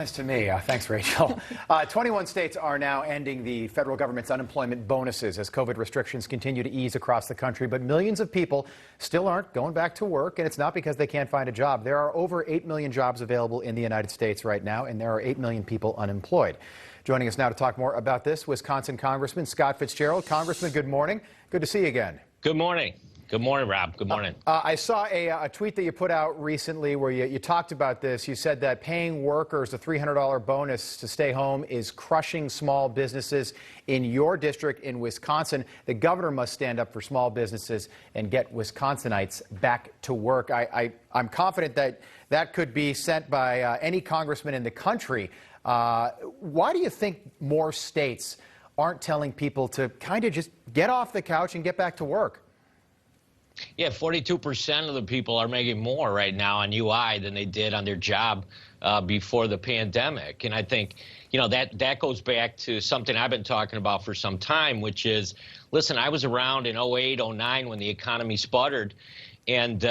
Nice to me. Thanks, Rachel. 21 states are now ending the federal government's unemployment bonuses as COVID restrictions continue to ease across the country. But millions of people still aren't going back to work, and it's not because they can't find a job. There are over 8 million jobs available in the United States right now, and there are 8 million people unemployed. Joining us now to talk more about this, Wisconsin Congressman Scott Fitzgerald. Congressman, good morning. Good to see you again. Good morning. Good morning, Rob. Good morning. I saw a tweet that you put out recently where you talked about this. You said that paying workers a $300 bonus to stay home is crushing small businesses in your district in Wisconsin. The governor must stand up for small businesses and get Wisconsinites back to work. I'm confident that that could be sent by any congressman in the country. Why do you think more states aren't telling people to kind of just get off the couch and get back to work? Yeah, 42% of the people are making more right now on UI than they did on their job before the pandemic. And I think, that goes back to something I've been talking about for some time, which is, listen, I was around in 08, 09 when the economy sputtered. And,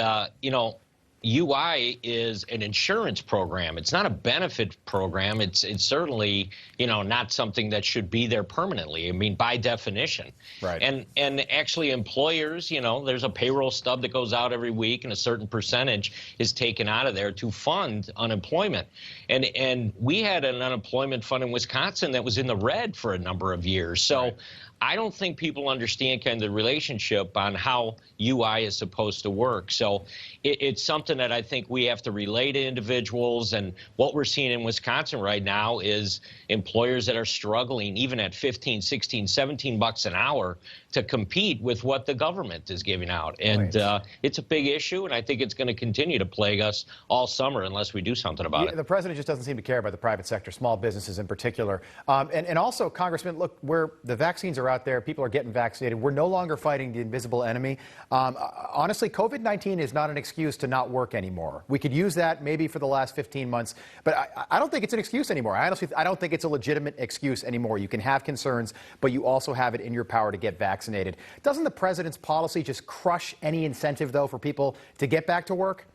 UI is an insurance program. It's not a benefit program. It's certainly, not something that should be there permanently. I mean, by definition. Right. And actually employers, there's a payroll stub that goes out every week and a certain percentage is taken out of there to fund unemployment. And we had an unemployment fund in Wisconsin that was in the red for a number of years. So right. I don't think people understand kind of the relationship on how UI is supposed to work. So it's something that I think we have to relay to individuals. And what we're seeing in Wisconsin right now is employers that are struggling, even at 15, 16, 17 bucks an hour, to compete with what the government is giving out. And right. It's a big issue, and I think it's going to continue to plague us all summer unless we do something about it. The president just doesn't seem to care about the private sector, small businesses in particular. And also, Congressman, look, where the vaccines are out there, people are getting vaccinated. We're no longer fighting the invisible enemy. Honestly, COVID-19 is not an excuse to not work anymore. We could use that maybe for the last 15 months, but I don't think it's an excuse anymore. I don't think it's a legitimate excuse anymore. You can have concerns, but you also have it in your power to get vaccinated. Doesn't the president's policy just crush any incentive, though, for people to get back to work?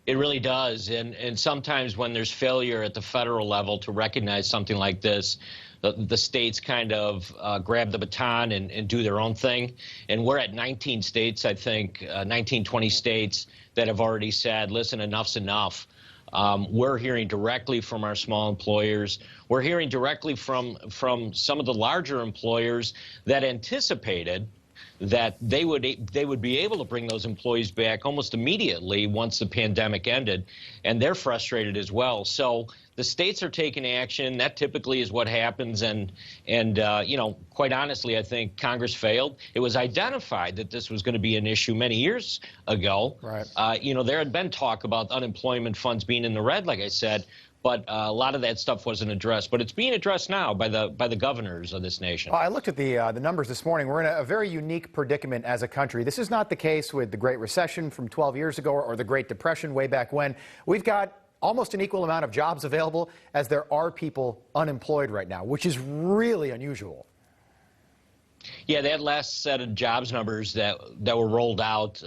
It really does. And sometimes when there's failure at the federal level to recognize something like this, the states kind of grab the baton and do their own thing. And we're at 19 states, I think, 19, 20 states that have already said, listen, enough's enough. We're hearing directly from our small employers. We're hearing directly from some of the larger employers that anticipated that they would be able to bring those employees back almost immediately once the pandemic ended, and they're frustrated as well. So the states are taking action. That typically is what happens, and quite honestly, I think Congress failed. It was identified that this was going to be an issue many years ago. Right. There had been talk about unemployment funds being in the red, like I said, but a lot of that stuff wasn't addressed. But it's being addressed now by the governors of this nation. I looked at the numbers this morning. We're in a very unique predicament as a country. This is not the case with the Great Recession from 12 years ago or the Great Depression way back when. We've got almost an equal amount of jobs available as there are people unemployed right now, which is really unusual. Yeah, that last set of jobs numbers that were rolled out,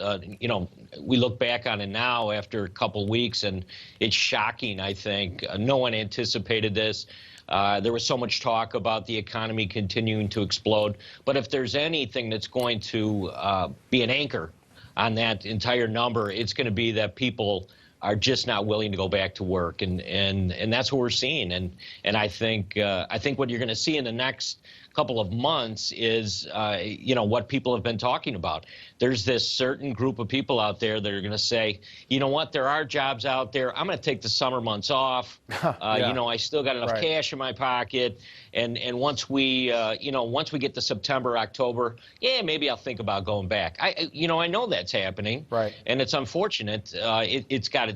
we look back on it now after a couple of weeks, and it's shocking, I think. No one anticipated this. There was so much talk about the economy continuing to explode. But if there's anything that's going to be an anchor on that entire number, it's going to be that people are just not willing to go back to work, and that's what we're seeing. And I think what you're going to see in the next couple of months is what people have been talking about. There's this certain group of people out there that are going to say, you know what, there are jobs out there. I'm going to take the summer months off. Yeah. I still got enough cash in my pocket, and once we get to September, October, yeah, maybe I'll think about going back. I know that's happening, right? And it's unfortunate.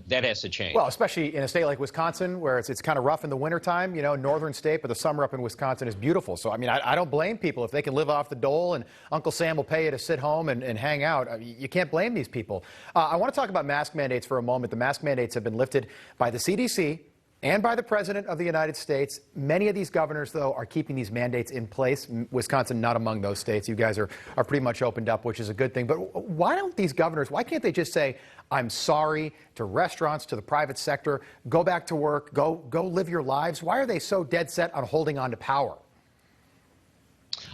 That has to change. Well, especially in a state like Wisconsin, where it's kind of rough in the wintertime, northern state, but the summer up in Wisconsin is beautiful. So, I mean, I don't blame people if they can live off the dole and Uncle Sam will pay you to sit home and hang out. You can't blame these people. I want to talk about mask mandates for a moment. The mask mandates have been lifted by the CDC, and by the President of the United States. Many of these governors, though, are keeping these mandates in place. Wisconsin not among those states. You guys are pretty much opened up, which is a good thing. But why don't these governors, why can't they just say, I'm sorry to restaurants, to the private sector, go back to work, go live your lives? Why are they so dead set on holding on to power?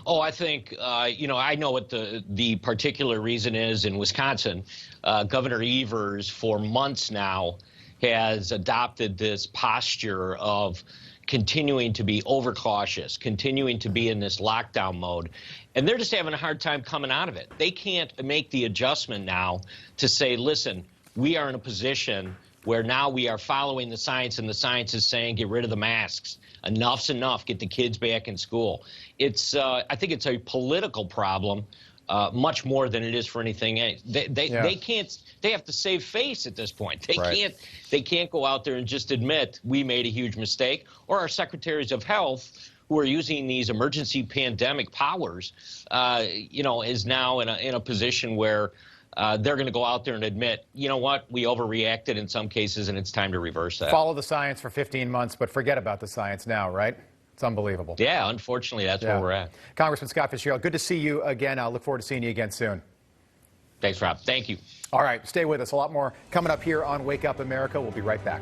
Oh, I think, I know what the particular reason is in Wisconsin. Governor Evers, for months now, has adopted this posture of continuing to be overcautious, continuing to be in this lockdown mode. And they're just having a hard time coming out of it. They can't make the adjustment now to say, listen, we are in a position where now we are following the science, and the science is saying get rid of the masks. Enough's enough. Get the kids back in school. I think it's a political problem, much more than it is for anything else. They can't. They have to save face at this point. They can't go out there and just admit we made a huge mistake. Or our secretaries of health, who are using these emergency pandemic powers, is now in a position where they're going to go out there and admit, you know what, we overreacted in some cases, and it's time to reverse that. Follow the science for 15 months, but forget about the science now, right? It's unbelievable. Yeah, unfortunately, that's where we're at. Congressman Scott Fitzgerald, good to see you again. I'll look forward to seeing you again soon. Thanks, Rob. Thank you. All right, stay with us. A lot more coming up here on Wake Up America. We'll be right back.